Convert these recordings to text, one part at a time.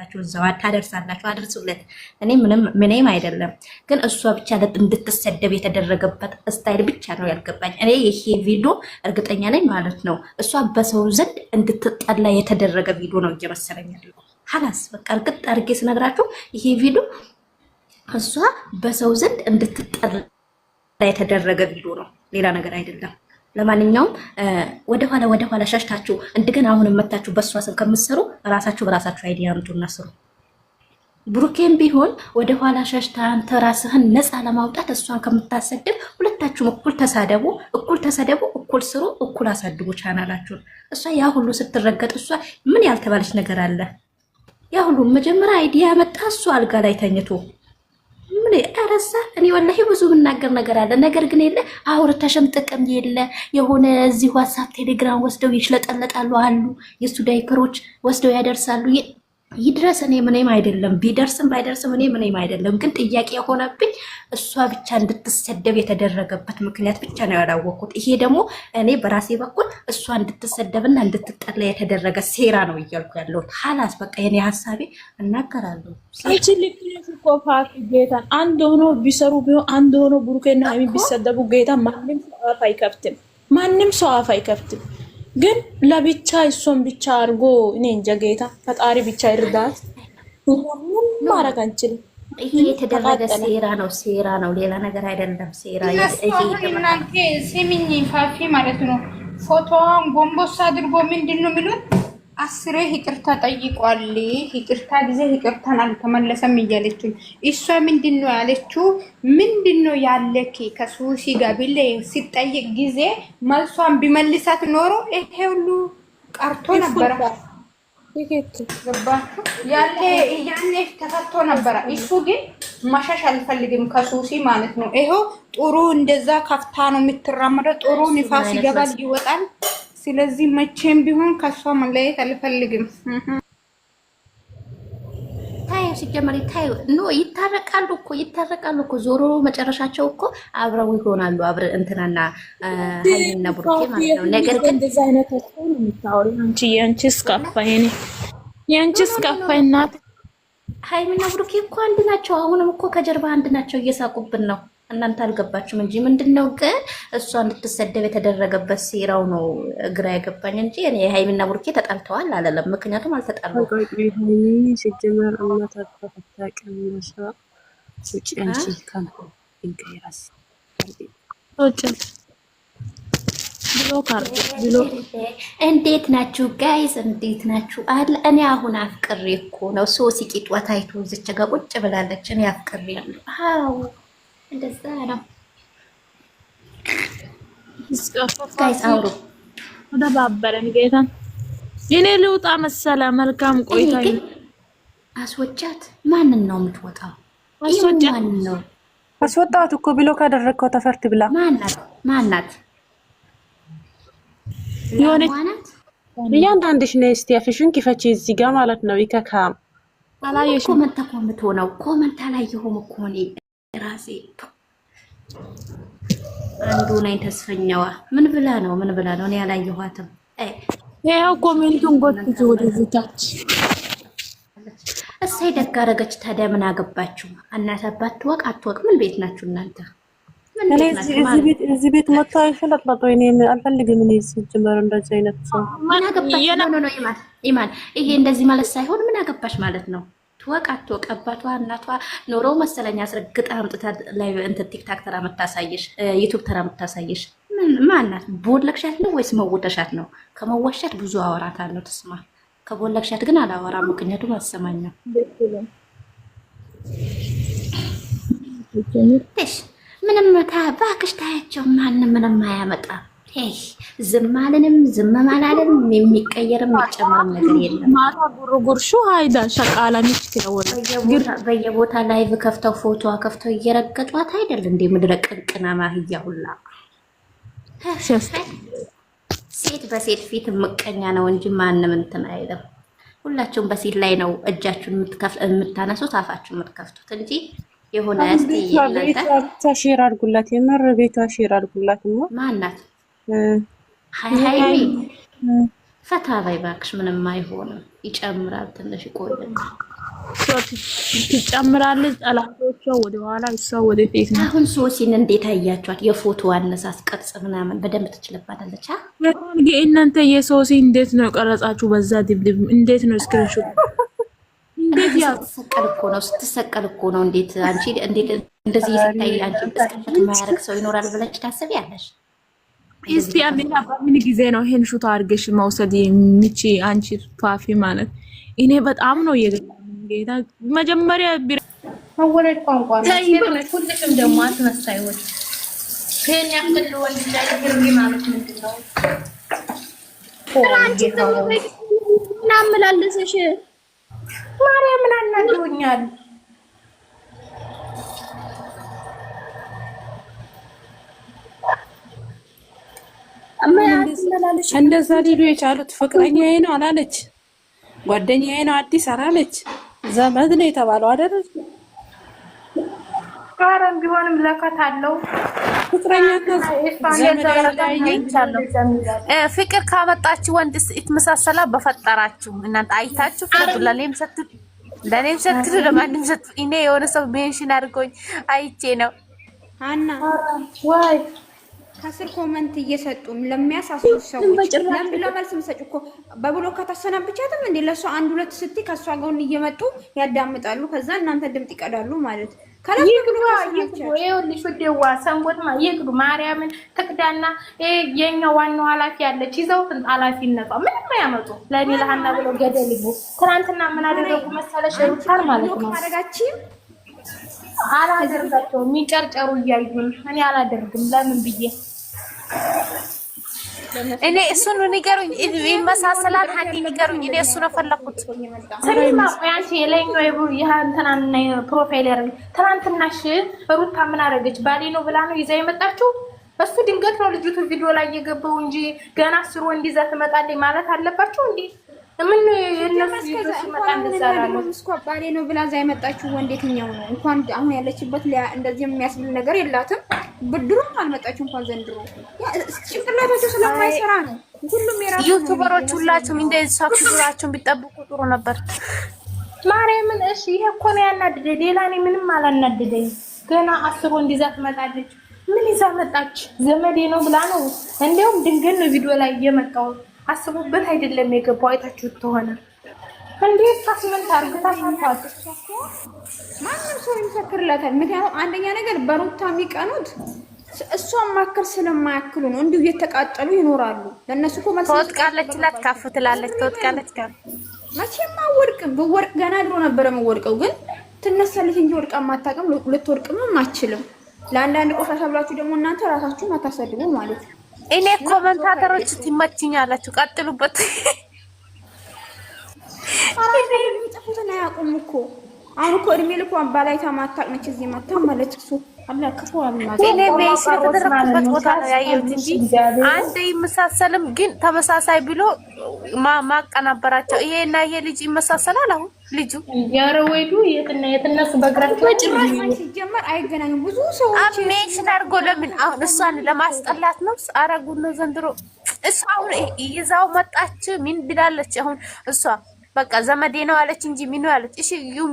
መልእክታችሁ እዛው ታደርሳላችሁ። አድርሱለት። እኔ ምንም አይደለም፣ ግን እሷ ብቻ እንድትሰደብ የተደረገበት ስታይል ብቻ ነው ያልገባኝ። እኔ ይሄ ቪዲዮ እርግጠኛ ነኝ ማለት ነው እሷ በሰው ዘንድ እንድትጠላ የተደረገ ቪዲዮ ነው እየመሰለኝ ያለው። ሀላስ በቃ እርግጥ አድርጌ ስነግራችሁ ይሄ ቪዲዮ እሷ በሰው ዘንድ እንድትጠላ የተደረገ ቪዲዮ ነው፣ ሌላ ነገር አይደለም። ለማንኛውም ወደኋላ ሸሽታችሁ እንደገና አሁን መታችሁ በእሷ ስም ከምትሰሩ ራሳችሁ በራሳችሁ አይዲያ አምጡና ስሩ። ብሩኬን ቢሆን ወደኋላ ሸሽታ አንተ ራስህን ነፃ ለማውጣት እሷን ከምታሰድብ ሁለታችሁም እኩል ተሳደቡ፣ እኩል ስሩ፣ እኩል አሳድጉ ቻናላችሁን። እሷ ያ ሁሉ ስትረገጥ እሷ ምን ያልተባለች ነገር አለ? ያ ሁሉ መጀመሪያ አይዲያ መጣ እሱ አልጋ ላይ ተኝቶ ምን አረሳ። እኔ ወላሂ ብዙ ብናገር ነገር አለ፣ ነገር ግን የለ አውርተሽም ጥቅም የለ። የሆነ እዚህ ዋትስአፕ ቴሌግራም ወስደው ይሽለጠለጣሉ አሉ፣ የሱ ዳይፐሮች ወስደው ያደርሳሉ። ይድረስ፣ እኔ ምንም አይደለም፣ ቢደርስም ባይደርስም እኔ ምንም አይደለም። ግን ጥያቄ የሆነብኝ እሷ ብቻ እንድትሰደብ የተደረገበት ምክንያት ብቻ ነው ያላወቅኩት። ይሄ ደግሞ እኔ በራሴ በኩል እሷ እንድትሰደብና እንድትጠላ የተደረገ ሴራ ነው እያልኩ ያለሁት። ሀላስ በቃ የኔ ሀሳቤ እናገራለሁ። ፋት ጌታን አንድ ሆኖ ቢሰሩ ቢሆን አንድ ሆኖ ብሩኬና ሀይሚ ቢሰደቡ ጌታ ማንም ሰው አፍ አይከፍትም፣ ማንም ሰው አፍ አይከፍትም። ግን ለብቻ እሷን ብቻ አድርጎ እኔ እንጃ ጌታ ፈጣሪ ብቻ ይርዳት። ምን ማድረግ አንችልም። ይሄ የተደረገ ሴራ ነው፣ ሌላ ነገር አይደለም። ሴራ እናንተ ሲሚኝ ፋፊ ማለት ነው። ፎቶዋን ጎንቦስ አድርጎ ምንድነው የሚሉት? አስሬ ይቅርታ ጠይቋል። ይቅርታ ጊዜ ይቅርታን አልተመለሰም እያለችው እሷ ምንድነው ያለችው? ምንድነው ያለኪ ከሱሲ ጋር ቢለ ሲጠይቅ ጊዜ መልሷን ቢመልሳት ኖሮ ይሄ ሁሉ ቀርቶ ነበር። ያለ ያኔ ተፈቶ ነበር። እሱ ግን ማሻሽ አልፈልግም ከሱሲ ማለት ነው። ይሄው ጥሩ እንደዛ ከፍታ ነው የምትራመደው። ጥሩ ንፋስ ይገባል ይወጣል። ስለዚህ መቼም ቢሆን ከሷ መለየት አልፈልግም። ታዩ ሲጀመር ታዩ ይታረቃሉ እኮ ዞሮ መጨረሻቸው እኮ አብረው ይሆናሉ። አብረ እንትናና ሀይሚና ብሩኬ ማለት ነው። ነገር ግን እንደዛ አይነት ነው የምታወሪው አንቺ። ያንቺስ ከፋይ እናት ሀይሚና ብሩኬ እኮ አንድ ናቸው። አሁንም እኮ ከጀርባ አንድ ናቸው፣ እየሳቁብን ነው። እናንተ አልገባችሁም እንጂ ምንድነው ግን እሷ እንድትሰደብ የተደረገበት ሴራው ነው ግራ ያገባኝ እንጂ እኔ ሃይሚና ብሩኬ ተጣልተዋል አላለም። ምክንያቱም አልተጣሉም። ሲጀመር እናት አታቀምነሻ ሱጭ አንቺ ካንኩ እንከይራስ ብሎ እንዴት ናችሁ ጋይስ? እንዴት ናችሁ? እኔ አሁን አፍቅሬ እኮ ነው። ሶሲ ቂጧ ታይቶ እዚች ጋር ቁጭ ብላለች። እኔ አፍቅሬ ነው። አዎ እንደዛ ነው ጋይስ። አውሩ ተባበረን ጌታ። እኔ ልውጣ መሰለ። መልካም ቆይታ። አስወጫት። ማንን ነው የምትወጣው? ማንን ነው አስወጣት እኮ ብሎ ካደረግከው ተፈርት ብላ ማናት? የሆነች እያንዳንድሽ ነው። እስቲ አፍሽን ክፈቺ እዚህ ጋር ማለት ነው። ይከካም አላየሽ ኮመንት ኮመንት ሆነው ኮመንት አላየሁም እኮ እኔ ራሴ አንዱ ነኝ ተስፈኛዋ። ምን ብላ ነው እኔ ያላየኋትም። ያው ኮሜንቱን ጎትቶ ወደዚህ ታች እሰይ ደግ አደረገች። ታዲያ ምን አገባችሁ? እናት አባት ትወቅ አትወቅ ምን ቤት ናችሁ እናንተ? እዚህ ቤት መጥቶ አይፈለጥላጦ እኔ አልፈልግም። እኔ ሲጀመር እንደዚህ አይነት ሰው ምን አገባሽ ነው ኢማን ይሄ እንደዚህ ማለት ሳይሆን ምን አገባሽ ማለት ነው። ትወቅ አትወቅ አባቷ እናቷ ኖሮ መሰለኝ አስረግጣ አምጥታ ላይ እንትን ቲክታክ ተራ መታሳየሽ ዩቲዩብ ተራ መታሳየሽ ማናት? ቦለክሻት ነው ወይስ መውደሻት ነው? ከመወሻት ብዙ አወራታለሁ ትስማ፣ ከቦለክሻት ግን አላወራም። ምክንያቱም አሰማኛው ምንም ባክሽ ታያቸው። ማንም ምንም አያመጣ። ዝም አለንም ዝም ማላለንም የሚቀየርም የሚጨመርም ነገር የለም። ማታ ጉርጉርሹ ሃይዳ ሸቃላ ምትከወለ በየቦታ ላይቭ ከፍተው ፎቶዋ ከፍተው እየረገጧት አይደል እንዴ? ምድረ ቅንቅና ማህያ ሁላ ሴት በሴት ፊት ምቀኛ ነው እንጂ ማንም እንትን አይደለም። ሁላችሁም በሴት ላይ ነው እጃችሁን የምታነሱት አፋችሁን የምትከፍቱት እንጂ የሆነ እስቲ ቤቷ ሼር አድርጉላት። የምር ቤቷ ሼር አድርጉላት ነው። ማናት? ሃይ ፈታ ባይ ባክሽ። ምንም አይሆንም። ይጨምራል ትንሽ ይቆያል። ትጨምራለች። ጠላቶቿ ወደኋላ እሷ ወደፊት ነው። አሁን ሶሲን እንዴት አያችኋት? የፎቶ አነሳስ ቅርጽ ምናምን በደንብ ትችልባታለች። እናንተ የሶሲ እንዴት ነው ቀረጻችሁ? በዛ ድብድብ እንዴት ነው ስክሪንሾት? እንዴት ስትሰቀል እኮ ነው። እንዴት አንቺ እንዴት እንደዚህ ሲታይ አንቺ ስክሪንሾት የማያደርግ ሰው ይኖራል ብለሽ ታስቢያለሽ? እስቲ አንዴና በምን ጊዜ ነው ይሄን ሹት አድርገሽ መውሰድ የሚቺ አንቺ ፋፊ ማለት? እኔ በጣም ነው ጌታ መጀመሪያ መወለድ ቋንቋ ነው። ሁልሽም ደግሞ አትመሳይዎች ከኛ ያክል ወንድ ላይ ግርሚ ማለት ምንድን ነው? አንቺ እና አመላለሰሽ ማርያምን አናግሮኛል። እንደዛ ሊሉ የቻሉት ፍቅረኛዬ ነው አላለች፣ ጓደኛዬ ነው አዲስ አላለች፣ ዘመድ ነው የተባለው አይደል? ጋራም ቢሆንም ለከት አለው። ፍቅር ካመጣችሁ ወንድ ይትመሳሰላ በፈጠራችሁ እናንተ አይታችሁ ፍቅር ለኔም ሰጥቱ ለማንም ሰጥቱ። እኔ የሆነ ሰው ሜንሽን አድርጎኝ አይቼ ነው አና ወይ ከስር ኮመንት እየሰጡ ለሚያሳስቡ ሰዎች ለምን ብለው መልስ መስጠት እኮ በብሎ ከተሰናብቻትም እንዴ ለሷ አንድ ሁለት ስቲ ከሷ ጋር እየመጡ ያዳምጣሉ። ከዛ እናንተ ድምጥ ይቀዳሉ ማለት ከላም ብሎ ይኸውልሽ ወደዋ ሰንጎት ይግዱ ማርያምን ተቅዳና የኛ ዋናው ኃላፊ ያለች ይዘው ኃላፊነቷ ምንም ያመጡ ለኔ ለሃና ብሎ ገደል ይቡ። ትናንትና ምን አደረጉ መሰለሽ? ሩታን ማለት ነው ማረጋችም አላደርጋቸው የሚጨርጨሩ እያዩን እኔ አላደርግም። ለምን ብዬ እኔ እሱን ንገሩኝ። ይመሳሰላል ሀቂ ንገሩኝ። እኔ እሱ ነው ፈለኩት። ሰሪማ ያንቺ የለኛው የእንትናና ፕሮፋይል ያደርግ ትናንትናሽ ሩታ ምን አደረገች? ባሌ ነው ብላ ነው ይዛ የመጣችው። እሱ ድንገት ነው ልጅቱ ቪዲዮ ላይ የገባው እንጂ ገና አስር ወንድ ይዛ ትመጣለች ማለት አለባቸው እንዴ? ምን እነሱ ሲመጣ እንደዛራሉ እስኮ ባሌ ነው ብላ እዛ የመጣችው ወንድ የትኛው ነው? እንኳን አሁን ያለችበት እንደዚህ የሚያስብል ነገር የላትም። ብድሩም አልመጣችው እንኳን ዘንድሮ ጭንቅላታቸው ስለማይሰራ ነው። ሁሉም የራሱ ዩቲዩበሮች ሁላችሁም እንደዚህ ሳክሱራችሁን ቢጠብቁ ጥሩ ነበር። ማርያምን እሺ፣ ይሄ እኮ ነው ያናደደኝ። ሌላ እኔ ምንም አላናደደኝ። ገና አስር ወንድ ይዛ ትመጣለች። ምን ይዛ መጣች? ዘመዴ ነው ብላ ነው። እንደውም ድንገት ነው ቪዲዮ ላይ የመጣው። አስቡበት አይደለም የገባው። አይታችሁት ተሆነ እንዴት ታስመንታ አርግታ ሳንታት ማንም ሰው ይመሰክርላታል። ምክንያቱም አንደኛ ነገር በሩታ የሚቀኑት እሷን ማከል ስለማያክሉ ነው። እንዲሁ እየተቃጠሉ ይኖራሉ። ለነሱ እኮ መልስ ትወድቃለች፣ ላትካፍ ትላለች። ትወድቃለች ጋር መቼም አወድቅም። ብወድቅ ገና ድሮ ነበረ የምወድቀው። ግን ትነሳለች እንጂ ወድቃ ማታቀም ልትወድቅም አትችልም። ለአንዳንድ ቆሻሻ ብላችሁ ደግሞ እናንተ ራሳችሁን አታሰድቡ ማለት ነው። እኔ ኮመንታተሮች ትመችኛላችሁ፣ ቀጥሉበት። የሚጠፉትን አያውቁም እኮ። አሁን እኮ እድሜ ልኳን ባላይታ ማታቅ ነች። እዚህ መታ ማለት እሱ አላከፉ አልማዝ እኔ ቤሽ የተደረኩበት ቦታ ነው ያየሁት እንጂ አንድ ይመሳሰልም ግን ተመሳሳይ ብሎ ማቀናበራቸው ይሄና ይሄ ልጅ ይመሳሰላል። አሁን ልጁ ያረወይዱ የትነሱ በግራቸው ጭራሽ ሲጀመር አይገናኙም። ብዙ ሰዎች ሜንሽን አድርጎ ለምን አሁን እሷን ለማስጠላት ነው አረጉ ነው ዘንድሮ። እሷ አሁን ይዛው መጣች። ምን ብላለች አሁን እሷ? በቃ ዘመዴ ነው አለች እንጂ ምን አለች? እሺ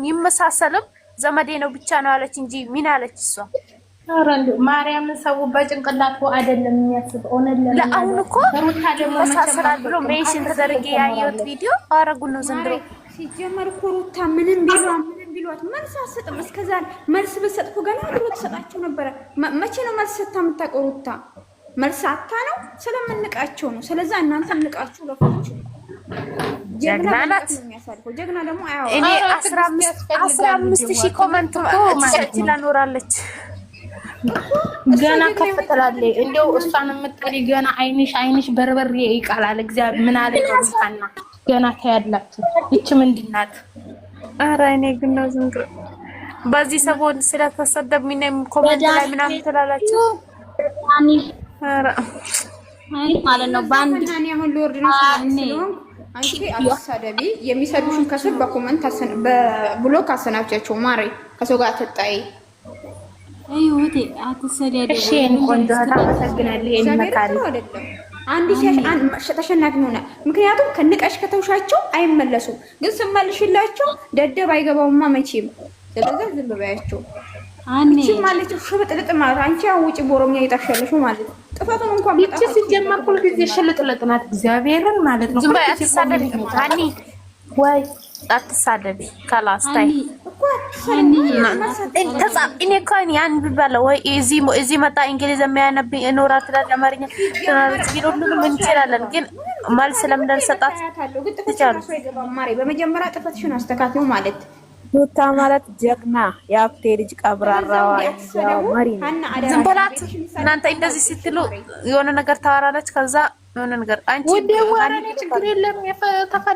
ይመሳሰልም ዘመዴ ነው ብቻ ነው አለች እንጂ ምን አለች እሷ? አረንዱ ማርያምን ሰው በጭንቅላቱ አይደለም የሚያስብ ኦነለ ለአሁን እኮ ሩታ ደግሞ መሰሰራል ብሎ ሜንሽን ተደረገ ያየሁት ቪዲዮ አረጉ ነው ዘንድሮ። ሲጀመር እኮ ሩታ ምንም ቢሏት መልስ አትሰጥም። እስከዛ መልስ ብትሰጥ እኮ ገና ድሮ ትሰጣቸው ነበረ። መቼ ነው መልስ ሰጥታ የምታውቀው ሩታ? መልስ አታ ነው ስለምንቃቸው ነው። ስለዛ እናንተ ንቃችሁ ለፋችሁ ጀግና ናት። ጀግና ደግሞ እኔ 15,000 ኮመንት ማለት ላኖራለች ገና ከፍ ትላለች። እንደው እሷን የምትጠሪ ገና አይንሽ በርበሬ ይቃላል። እግዚአብሔር ምን አለ ከሩታና ገና ታያላችሁ። ይቺ ምንድን ናት? ኧረ እኔ ግን ነው ዝም ብሎ በዚህ ሰሞን ስለተሰደብ ምንም ኮመንት ላይ ምናምን ትላላችሁ። ኧረ አይ ማለት ነው ባንድ አሁን ሎርድ ነው ስለሆነ አንቺ አትሳደቢ። የሚሰዱሽን ከስር በኮመንት በብሎክ አሰናብቻቸው። ማሬ ከሰው ጋር ተጣይ አይወቴ አትሰደዲ። እሺ ቆንጆ ታመሰግናለህ። ይሄን መካሪ አንድ ተሸናፊ ሆነ። ምክንያቱም ከንቀሽ ከተውሻቸው አይመለሱም። ግን ስመልሽላቸው ደደብ አይገባውማ መቼም። ስለዚህ ዝም በያቸው። አንቺ ማለት ሽብጥልጥ ማለት አንቺ አውጪ በኦሮሚያ ይጣሻለሽ ማለት ነው። ጥፋቱን እንኳን ይቺ ሲጀመር ሁሉ ጊዜ ሽልጥልጥ ናት። እግዚአብሔርን ማለት ነው። ዝም በያት። ተሳደቢ አኒ ወይ አትሳደቢ። ካላስ ታይ እኔ እኮ ያን ቢባለው ወይ እዚህ መጣ እንግሊዝ የሚያነብኝ እኖራት ለአማርኛ ተናግረሽ ቢሉን ምን እንችላለን? ግን መልስ ለምን እንዳልሰጣት ትቻለሽ። በመጀመሪያ ጥፋትሽን አስተካክለው ማለት ሩታ ማለት ጀግና የአፍቴ ልጅ ቀብራራዋ መሪ ዝም በላት። እናንተ እንደዚህ ስትሉ የሆነ ነገር ታወራለች። ከዛ የሆነ ነገር አንቺ ወደ ወራኔ ችግር የለም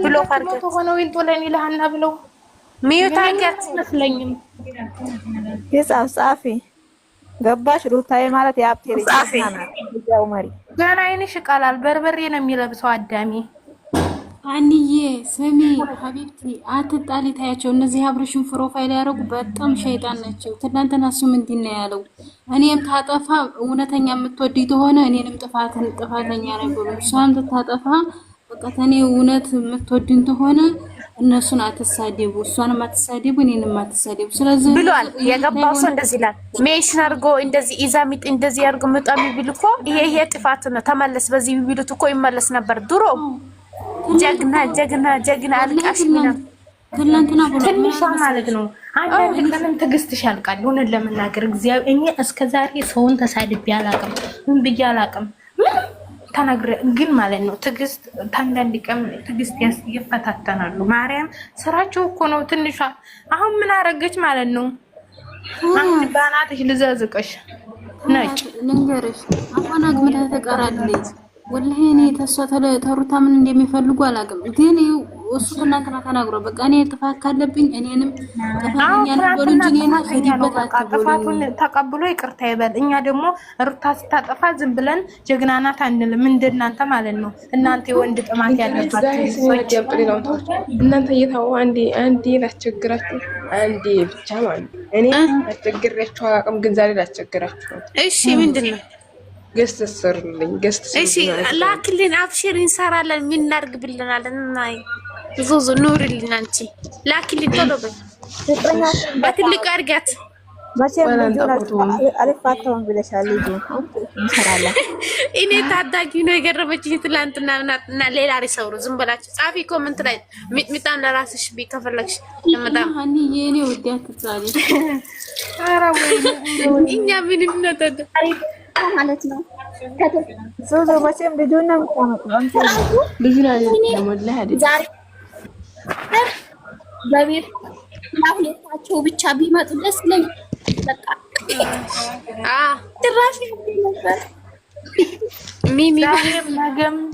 ብሎ ካርቶ ሆነው ይንጦለኝ ይላልና ብለው ሚዩታንገት መስለኝም የጻፍ ጻፊ ገባሽ? ሩታዬ ማለት የአፍቴ ልጅ ጀግና መሪ ገና አይንሽ ቃላል በርበሬ ነው የሚለብሰው አዳሚ። አንዬ ስሚ ሀቢብቲ አትጣሊ። ታያቸው እነዚህ አብርሽን ፕሮፋይል ያደረጉ በጣም ሸይጣን ናቸው። ትናንትና እሱ ምንድን ነው ያለው? እኔም ታጠፋ እውነተኛ የምትወድ ከሆነ እኔንም ጥፋተኛ ነኝ ብሎ እሷም ታጠፋ በቃ ተኔ እውነት የምትወድን ከሆነ እነሱን አትሳደቡ፣ እሷንም አትሳደቡ፣ እኔንም አትሳደቡ። ስለዚህ ብሏል። የገባው ሰው እንደዚህ ይላል። ሜሽን አድርጎ እንደዚህ ኢዛሚጥ እንደዚህ አድርጎ መጣም ቢል እኮ ይሄ ጥፋት ነው። ተመለስ በዚህ ቢሉት እኮ ይመለስ ነበር ድሮ። ጀግና አልቃሽ ሚና ትላንትና ብሎ ትንሽ ማለት ነው። አንዳንድ ቀንም ትዕግስትሽ ያልቃል። ሆነን ለመናገር እግዚአብሔር እኔ እስከዛሬ ሰውን ተሳድቤ አላውቅም፣ ምን ብዬ አላውቅም። ተናግረ ግን ማለት ነው ትዕግስት አንዳንድ ቀን ትዕግስት ይፈታተናሉ። ማርያም ስራቸው እኮ ነው። ትንሿ አሁን ምን አረገች ማለት ነው? አንቺ ባናትሽ ልዘዝቅሽ ነጭ ልንገርሽ አሁን አግምታ ተቀራለች። ወላሂ እኔ ተሩታ ምን እንደሚፈልጉ አላውቅም። ግን እሱ ትናንትና ተናግሮ በቃ እኔ ጥፋት ካለብኝ እኔንም ጥፋተኛ ነበር እንጂ እኔና ሄድበት ጥፋቱን ተቀብሎ ይቅርታ ይበል። እኛ ደግሞ ሩታ ስታጠፋ ዝም ብለን ጀግና ናት አንልም። እንደናንተ ማለት ነው። እናንተ የወንድ ጥማት ያለባችሁ ሰዎች እናንተ እየታው አንዴ ላስቸግራችሁ አንዴ ብቻ ማለት እኔ አስቸግራችሁ አላውቅም። ግን ዛሬ ላስቸግራችሁ። እሺ ምንድነው? ገስት ሰርልኝ ገስት እሺ ላክልን። አብሽር እንሰራለን። ምን እናድርግ ብለናል እና ዙዙ ኑርልን። አንቺ ላክልን ቶሎ በይ። በትልቅ አድርጋት። መቼም አልፋታውም ብለሻል። ልጅ እንሰራለን። እኔ ታዳጊ ነው የገረመችኝ ትላንትና እና ሌላ ሪሰውሩ ዝም በላችሁ ጻፊ ኮሜንት ላይ ሚጣን ለራስሽ ቢከፈለክሽ ለማዳም አንዬ እኔ ወዲያ ትጻሊ እኛ ምን እንነተደ ማለት ነው። ዞዞ መቼም ልጁን ነው የምታመጣው። ልጁን አይደለም ወላሂ አይደለም። ዛሬ በቤት ሁለታቸው ብቻ ቢመጡ ደስ ይለኛል። በቃ ድራሽ ነበር ሚሚ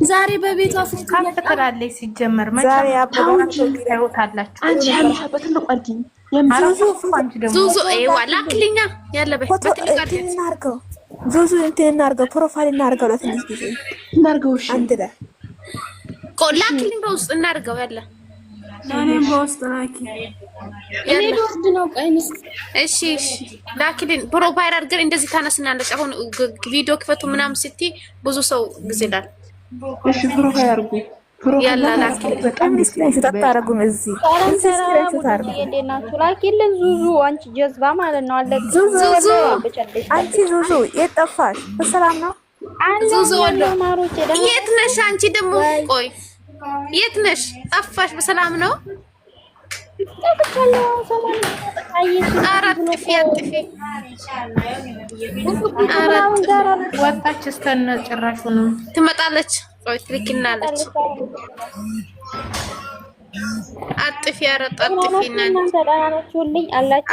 ዛሬ በቤቷ ፍቅራለች። ሲጀመር ዛሬ አባባቸው ታዩታላችሁ። አንቺ በትልቁ አድኝ ዙዙ ላክልኛ ያለበት በትልቁ አድኝ እናርገው። ዙዙ እንትን እናርገው፣ ፕሮፋይል እናርገው። ለትንሽ ጊዜ እናርገው። እሺ አንድ ላይ ላክልኝ በውስጥ እናርገው። ያለ እኔም በውስጥ ላኪ። እኔ ወስድ ነው ቀይንስ። እሺ ላክልኝ። ፕሮፋይል አድርገን እንደዚህ ታነስናለች። አሁን ቪዲዮ ክፈቱ ምናምን ስትይ ብዙ ሰው ጊዜ ይላል። እሺ ፕሮፋይል አድርጉ። ያላ ላክልኝ። በጣም ስክሪንሾት አታረጉም? እዚህ ስክሪንሾት አርጉ። የደናችሁ ላኪልን። ዙዙ አንቺ ጀዝባ ማለት ነው። አለ ዙዙ አንቺ ዙዙ የት ጠፋሽ? በሰላም ነው? ዙዙ የት ነሽ አንቺ? ደግሞ ቆይ የት ነሽ? ጠፋሽ። በሰላም ነው? ወጣች እስተነ ጭራሹ ነው ትመጣለች። ቆይ ትልክናለች። አጥፊ አጥፊና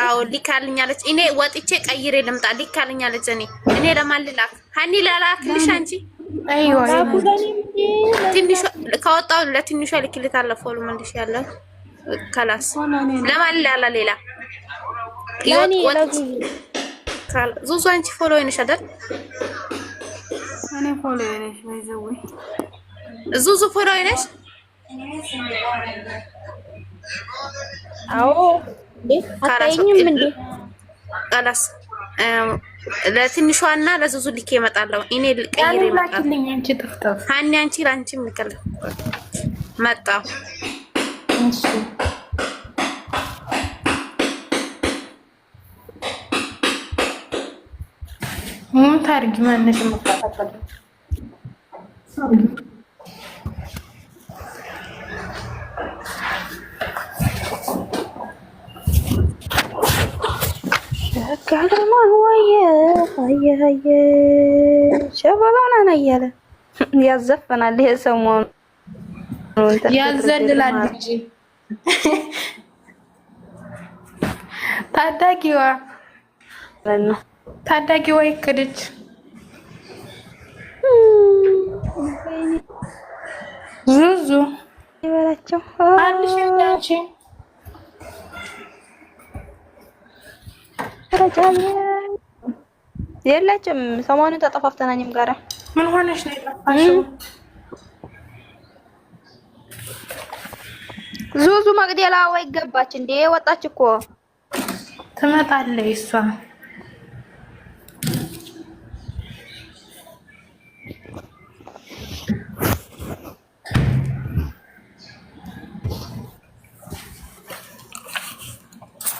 አዎ ሊካልኛለች። እኔ ወጥቼ ቀይሬ ልምጣ። ሊካልኛለች። እኔ ለማን ልላክ? ሀኒ ላላክልሽ አንቺ አይዋ ትንሽ ከወጣው ለትንሿ ልክልታለሁ። ፎሎ መልሽ ያለ ካላስ ለማን ላላ ሌላ ዙዙ አንቺ ፎሎ ይነሽ አይደል? እኔ ፎሎ ይነሽ ወይዘው ዙዙ ፎሎ ይነሽ? አዎ አታይኝም እንዴ? ካላስ ለትንሿና ለዙዙ ልኬ እመጣለሁ። እኔ ልቀይር እመጣለሁ። አንቺ ጥፍጥፍ ሀኒ አንቺ ላንቺም ልከለ መጣሁ። እሺ ምን ታርጊ ማንሽ መጣጣቀለ ሸጋለማ ወየ አየ ሸበላና ነያለ ያዘፈናል። ይሄ ሰሞኑ ያዘልላል እንጂ ታዳጊዋ ይክድች ዙዙ ይበላቸው አንቺ አንቺ የለችም። ሰሞኑን ተጠፋፍተናኝም ጋራ ምን ሆነሽ ነው የጠፋሽው? ዙዙ መቅደላ ወይ ገባች እንዴ? ወጣች እኮ ትመጣለች እሷ።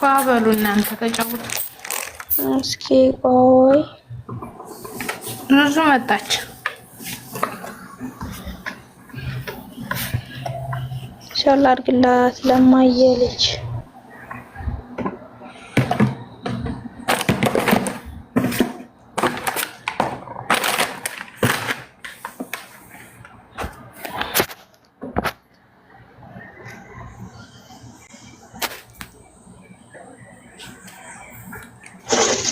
ባበሉ እናንተ ተጫውቱ እስኪ። ቆይ ዙዙ መጣች። ሻላ አድርግላት ለማየልጅ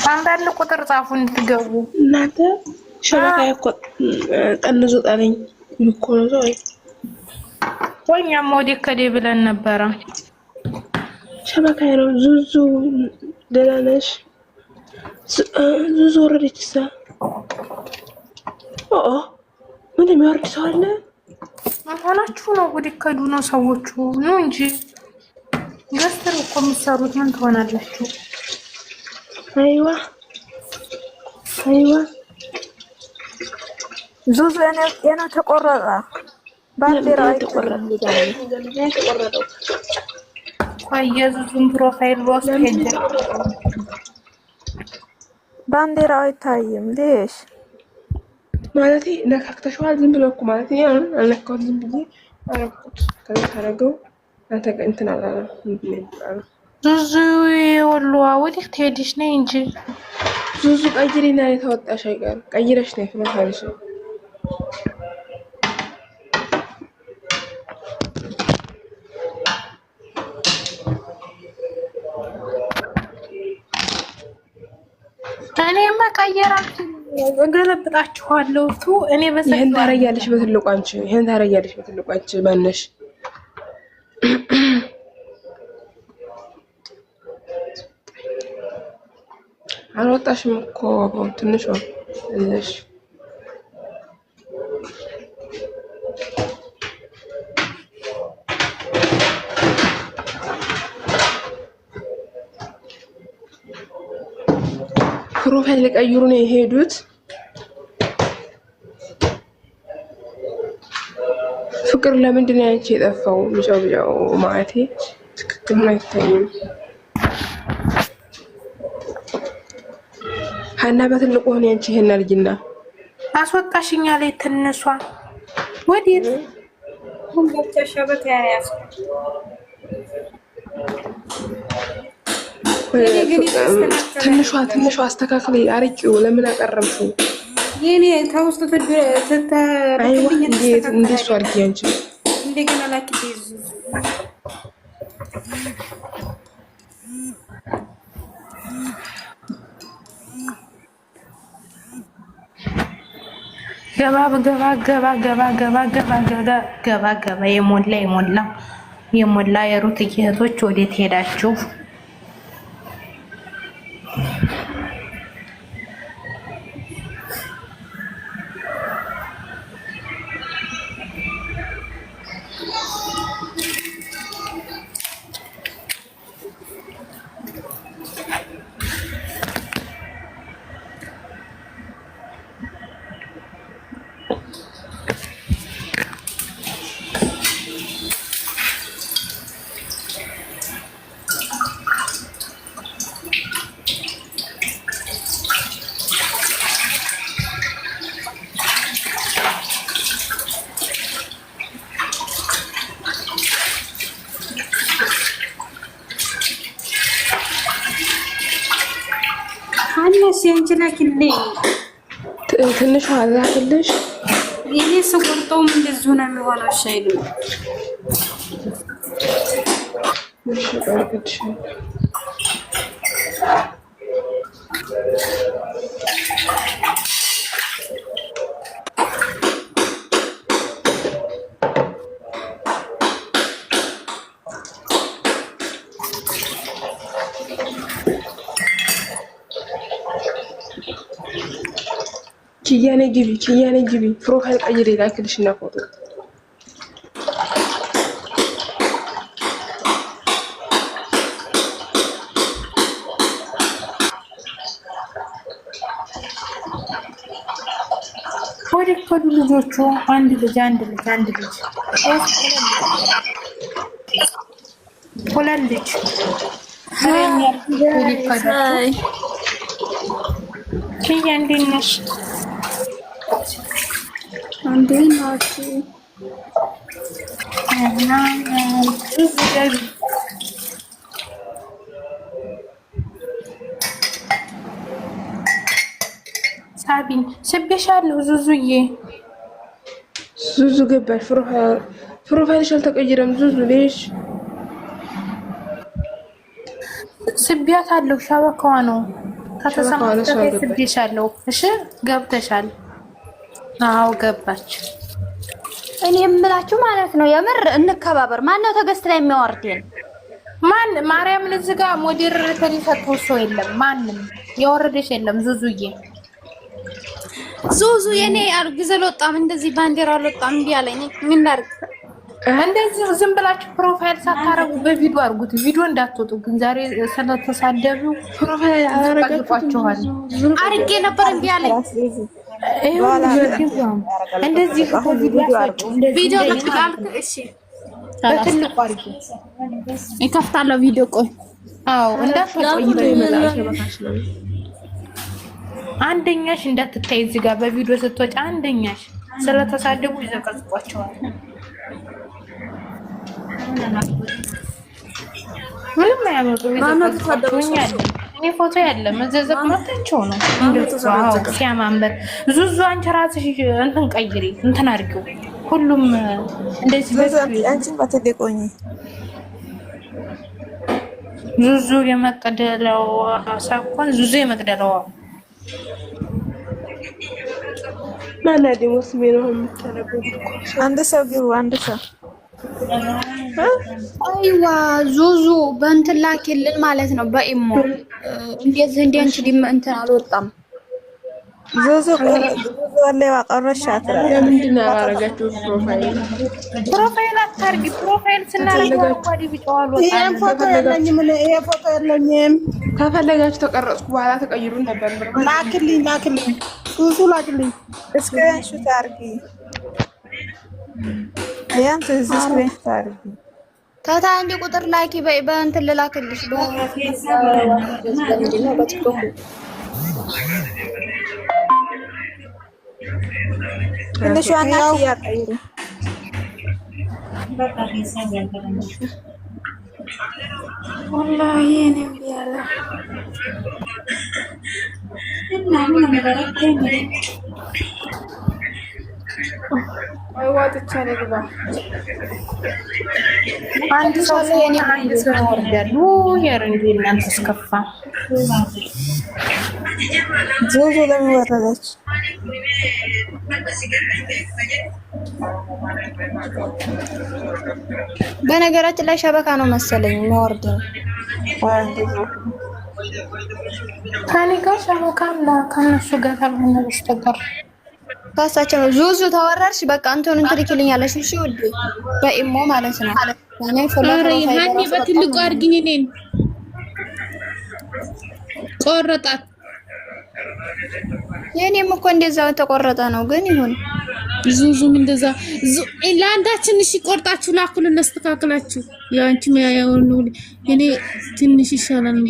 አንዳንድ ቁጥር ጻፉ እንድትገቡ እናንተ። ሸበካ እኮ ጠንዞ ጣለኝ እኮ ነው ዘው ወኛም ወደ ከዴ ብለን ነበረ። ሸበካ ነው። ዙዙ ደህና ነሽ? ዙዙ ወረደችሳ። ምን የሚወርድ ሰው አለ? ሆናችሁ ነው ወደ ከዱ ነው ሰዎቹ ነው እንጂ ገስተር እኮ የምትሰሩት ምን ትሆናላችሁ? አይዋ አይዋ ዙዙ የኔ ተቆረጠ። ባንዲራ ተቆረጠው። የዙዙን ፕሮፋይል ወስድ ሄደ። ባንዲራው አይታይም። ዴሽ ማለት ነካክተሽዋል። ዝም ብሎ እኮ ማለት ነው። አልነካሁት፣ ዝም ብዬ አረኩት። ከዛ ታረገው አንተ እንትን አላለም። ዙዙ ወልዋ ወዲህ ትሄድሽ ነይ እንጂ ዙዙ ቀይሪና የተወጣሽ አይቀር ቀይረሽ ነይ ፍለታለሽ። እኔ መቀየራችሁ እገለብጣችኋለሁ። እኔ በሰፊው ይሄን ታረጊያለሽ በትልቁ አንቺ። ይሄን ታረጊያለሽ በትልቁ አንቺ ማነሽ? አልወጣሽም እኮ ትንሽ ነው እለሽ። ፕሮፋይል ሊቀይሩ ነው የሄዱት። ፍቅር ለምንድን ነው ያንቺ የጠፋው? ቢጫው ማለቴ ትክክል ነው አይታይም። ሀና በትልቁ ሆነ ያንቺ ይሄን ልጅና አስወጣሽኛ ላይ ትንሷ ወዴት ሁንደተሸበት ያያስ ትንሿ አስተካክለ አርቂው። ለምን አቀረብሽው? የኔ ተውስጥ አይዋ እንደሱ አርቂ አንቺ እንደገና ላኪ ዲዝ ገባ የሞላ የሩት እህቶች ወዴት ሄዳችሁ? ሲንችላክልኝ ትንሽ አላክልሽ የኔ ስቆርጠውም እንደዚሁ ነው የሚሆነው። ሻይሉ እሺ አርግልሽ ኪያኔ ግቢ ፕሮፋይል ቀይሬ ላክልሽና ፎቶ ወደ ልጆቹ አንድ ልጅ ሁለት ልጅ ኪያ እንዴት ነሽ? ሳቢን ስቤሻለሁ። ዙዙ ገባሽ? ፕሮፋይልሽ አልተቀየረም። ዙዙ ልሽ ስቢያታለሁ። ሻበካዋ ነው ከተሰማሽ ስቤሻለሁ። እሺ ገብተሻል? አዎ ገባች። እኔ የምላችሁ ማለት ነው የምር እንከባበር። ማን ነው ተገስት ላይ የሚያወርደን? ማን ማርያምን እዚህ ጋር ሞዴሬተር ይፈተው ሰው የለም። ማንም ያወረደሽ የለም። ዙዙ የኔ አርግዘ ለወጣም እንደዚህ ባንዲራ ለወጣም እንዴ አለኝ። ምን ላድርግ? እንደዚህ ዝም ብላችሁ ፕሮፋይል ሳታረጉ በቪዲዮ አርጉት። ቪዲዮ እንዳትወጡ ግን ዛሬ ስለተሳደቡ ፕሮፋይል አረጋችኋል። አርጌ ነበር እንዴ አለኝ። እንደዚህ ቪዲዮ አርጉ። ቪዲዮ ተቃልክ። እሺ በትልቁ አርጉ። ይከፍታለሁ ቪዲዮ። ቆይ አዎ እንዳትቆይ ይመጣል። አንደኛሽ እንዳትታይ እዚህ ጋር በቪዲዮ ስትወጪ አንደኛሽ ስለተሳደቡ ይዘቀዝቋቸዋል። ምንም ያመጡ ይዘቀዝቋቸዋል። እኔ ፎቶ ያለ መዘዘቅ መጣቸው ነው እንደዛው ሲያማምር። ዙዙ አንቺ ራስሽ እንትን ቀይሪ እንትን አድርጊው። ሁሉም እንደዚህ አንቺ ባትደቆኝ ዙዙ የመቅደላው ሳይሆን ዙዙ የመቅደላው ማለት ነው። ስሜ ነው የምትተረጉ። አንድ ሰው ግቡ። አንድ ሰው አይዋ ዙዙ በእንትን ላኪልን ማለት ነው በኢሞ እንደዚህ እንደ አንቺ ዲም እንትን አልወጣም። ዙዙ ወላሂ ዋቀረሻት። ለምንድን ነው ያደረጋችሁ? ፕሮፋይል አታርጊ። ፕሮፋይል ስናረጋው አቋዲ ቢጫዋል ወጣ። ይሄን ፎቶ የለኝም እኔ ይሄ ፎቶ የለኝም። ከፈለጋችሁ ተቀረጽኩ በኋላ ተቀይሩን ነበር። ላክልኝ ዙዙ ላክልኝ። ስክሪን ሹት አርጊ። ያን ትዝስ ስክሪን ሹት አርጊ። ታታ አንድ ቁጥር ላኪ በእንትን ልላክልሽ በቲክቶክ ትንሽ ዋና ያቀይሩ። ወላሂ እኔ ቢያለ እና ምን ነገር አይዋጥቻ ለግባ አንድ ሰው የኔ አንድ ሰው ያወርዳሉ። የረንዲ እናንተ እስከፋ ዙዙ ለምን ወረደች? በነገራችን ላይ ሸበካ ነው መሰለኝ የሚያወርደው። ከኔ ጋር ሸበካና ከነሱ ጋር ካልሆነ በስተቀር ካሳቸው ዙዙ ተወረርሽ በቃ አንተን ትልክልኛለሽ። እሺ ውድ በኢሞ ማለት ነው። እኔ ሀኒ በትልቁ አድርጊኝ። እኔን ቆረጣት። የኔም እኮ እንደዛው ተቆረጠ ነው ግን ይሁን። ዙዙም እንደዛ ለአንዳችን እሺ ቆርጣችሁ ላኩልን እናስተካክላችሁ። ያንቺም ያያውን እኔ ትንሽ ይሻላል እንዴ?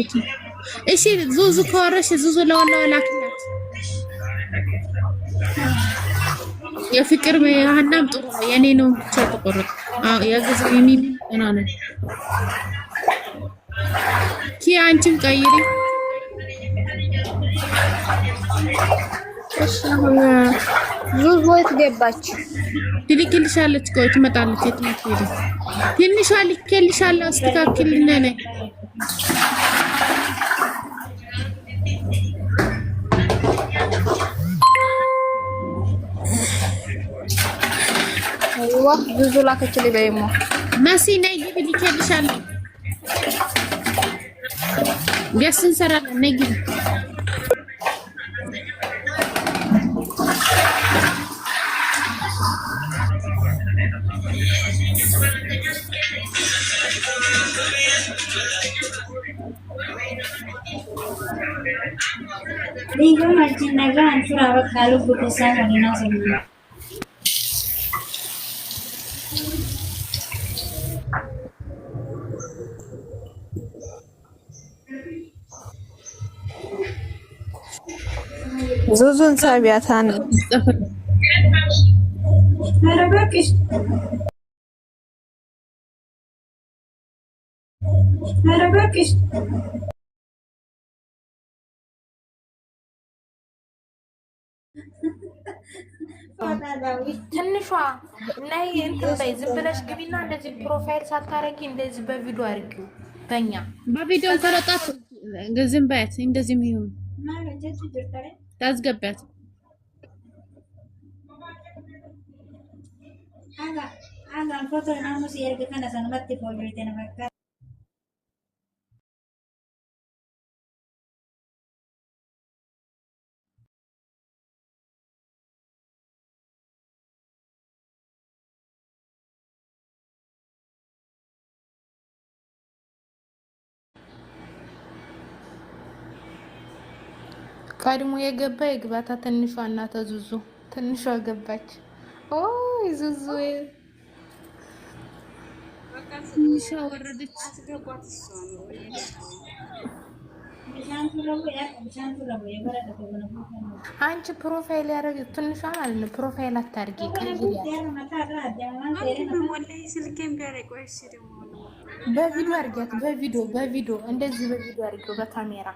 እሺ ዙዙ ከወረሽ ዙዙ ለወላው ላክላት። የፍቅር ሀናም ጥሩ ነው። የኔ ነው ብቻ ተቆረጠ። አዎ ያገዘው የሚና ነው። ኪ አንቺም ቀይሪ እሺ አሁን ዙዙ የት ገባች? ትልክልሻለች። ቆይ ትመጣለች። የት ነው የምትሄደው? ትንሿ ልኬልሻለሁ። አስተካክልና ነይ። አይዋ ዙዙ ላከችልኝ በይሞ መሲ ነይ ግቢ፣ ልኬልሻለሁ። ገስ እንሰራለን። ነይ ግቢ። Digo Martina Gan, Furava Kalu, Bukasa, Marina Samina. ዙዙን ሳቢያታን Arabakish. Arabakish. ትንሿ ናይ እንትን በይ ዝም ብለሽ ግቢና እንደዚህ ፕሮፋይል ሳታረጊ እንደዚህ በቪዲዮ አድርጊው። በእኛ በቪዲዮ ከረጣት ዝም በያት። እንደዚህ ይሁን ታስገባት። አጋ ፎቶ ናሙ ሲርግ ከነሰን መጥ ፎልሪቴ ነመካ ቀድሞ የገባ የግባታ ትንሿ እና ተዙዙ ትንሿ ገባች። ኦይ ዙዙ ትንሿ ወረደች። አንቺ ፕሮፋይል ያደረግ ትንሿ ማለት ነው። ፕሮፋይል አታርጊ በቪዲዮ አርጊያት። በቪዲዮ እንደዚህ በቪዲዮ አርጊው በካሜራ